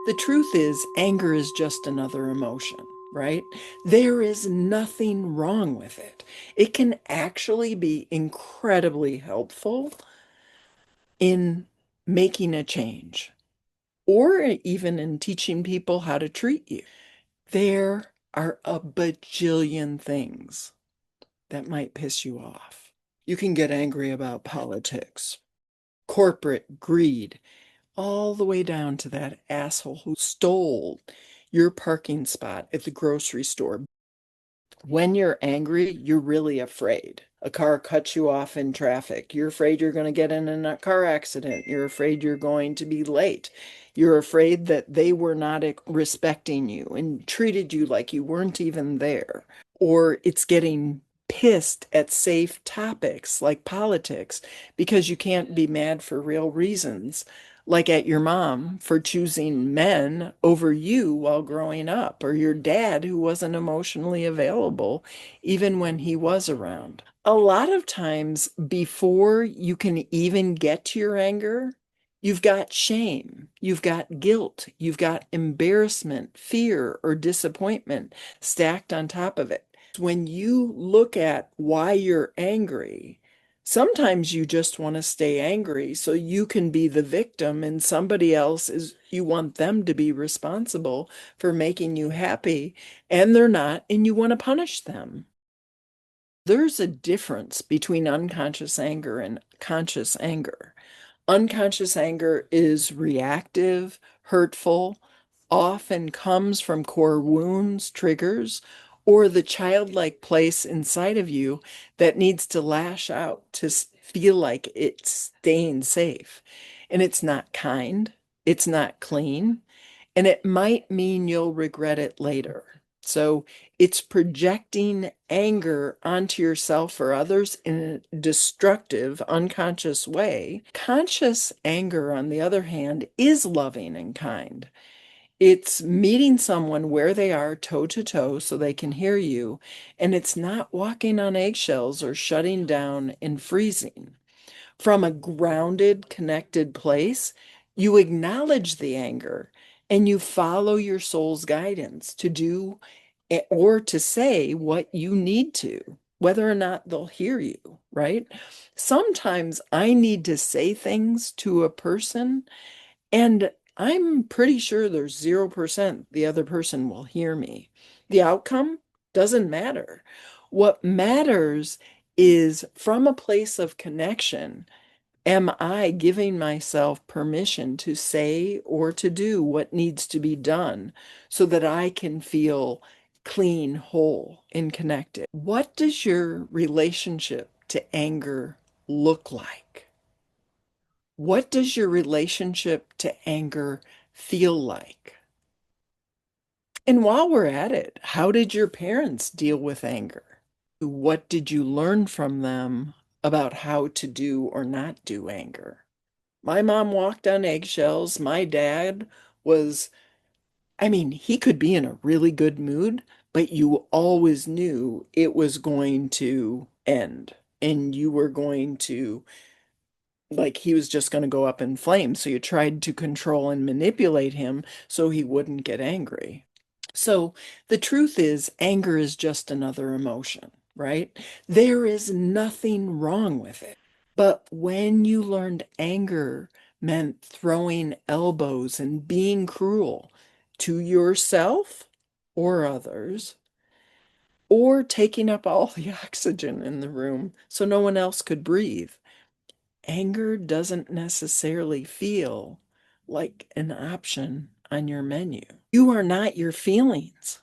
The truth is, anger is just another emotion, right? There is nothing wrong with it. It can actually be incredibly helpful in making a change or even in teaching people how to treat you. There are a bajillion things that might piss you off. You can get angry about politics, corporate greed, all the way down to that asshole who stole your parking spot at the grocery store. When you're angry, you're really afraid. A car cuts you off in traffic. You're afraid you're going to get in a car accident. You're afraid you're going to be late. You're afraid that they were not respecting you and treated you like you weren't even there. Or it's getting pissed at safe topics like politics because you can't be mad for real reasons, like at your mom for choosing men over you while growing up, or your dad who wasn't emotionally available even when he was around. A lot of times, before you can even get to your anger, you've got shame, you've got guilt, you've got embarrassment, fear, or disappointment stacked on top of it. When you look at why you're angry, sometimes you just want to stay angry so you can be the victim and somebody else is, you want them to be responsible for making you happy and they're not, and you want to punish them. There's a difference between unconscious anger and conscious anger. Unconscious anger is reactive, hurtful, often comes from core wounds, triggers, or the childlike place inside of you that needs to lash out to feel like it's staying safe. And it's not kind, it's not clean, and it might mean you'll regret it later. So it's projecting anger onto yourself or others in a destructive, unconscious way. Conscious anger, on the other hand, is loving and kind. It's meeting someone where they are toe to toe so they can hear you, and it's not walking on eggshells or shutting down and freezing. From a grounded, connected place, you acknowledge the anger and you follow your soul's guidance to do or to say what you need to, whether or not they'll hear you, right? Sometimes I need to say things to a person, and I'm pretty sure there's 0% the other person will hear me. The outcome doesn't matter. What matters is from a place of connection. Am I giving myself permission to say or to do what needs to be done so that I can feel clean, whole, and connected? What does your relationship to anger look like? What does your relationship to anger feel like? And while we're at it, how did your parents deal with anger? What did you learn from them about how to do or not do anger? My mom walked on eggshells. My dad was, I mean, he could be in a really good mood, but you always knew it was going to end and you were going to, like, he was just going to go up in flames. So you tried to control and manipulate him so he wouldn't get angry. So the truth is, anger is just another emotion, right? There is nothing wrong with it. But when you learned anger meant throwing elbows and being cruel to yourself or others, or taking up all the oxygen in the room so no one else could breathe, anger doesn't necessarily feel like an option on your menu. You are not your feelings.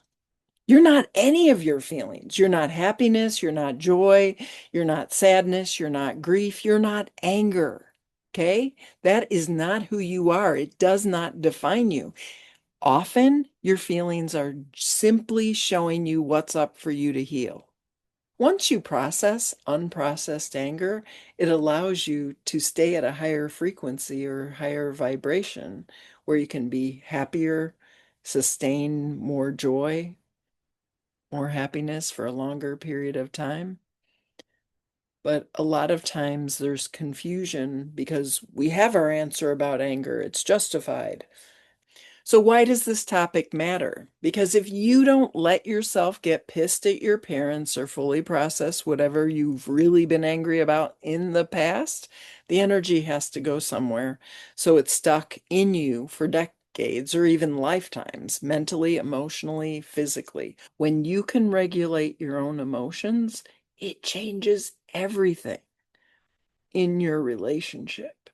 You're not any of your feelings. You're not happiness. You're not joy. You're not sadness. You're not grief. You're not anger. Okay? That is not who you are. It does not define you. Often, your feelings are simply showing you what's up for you to heal. Once you process unprocessed anger, it allows you to stay at a higher frequency or higher vibration where you can be happier, sustain more joy, more happiness for a longer period of time. But a lot of times there's confusion because we have our answer about anger, it's justified. So, why does this topic matter? Because if you don't let yourself get pissed at your parents or fully process whatever you've really been angry about in the past, the energy has to go somewhere. So, it's stuck in you for decades or even lifetimes, mentally, emotionally, physically. When you can regulate your own emotions, it changes everything in your relationship.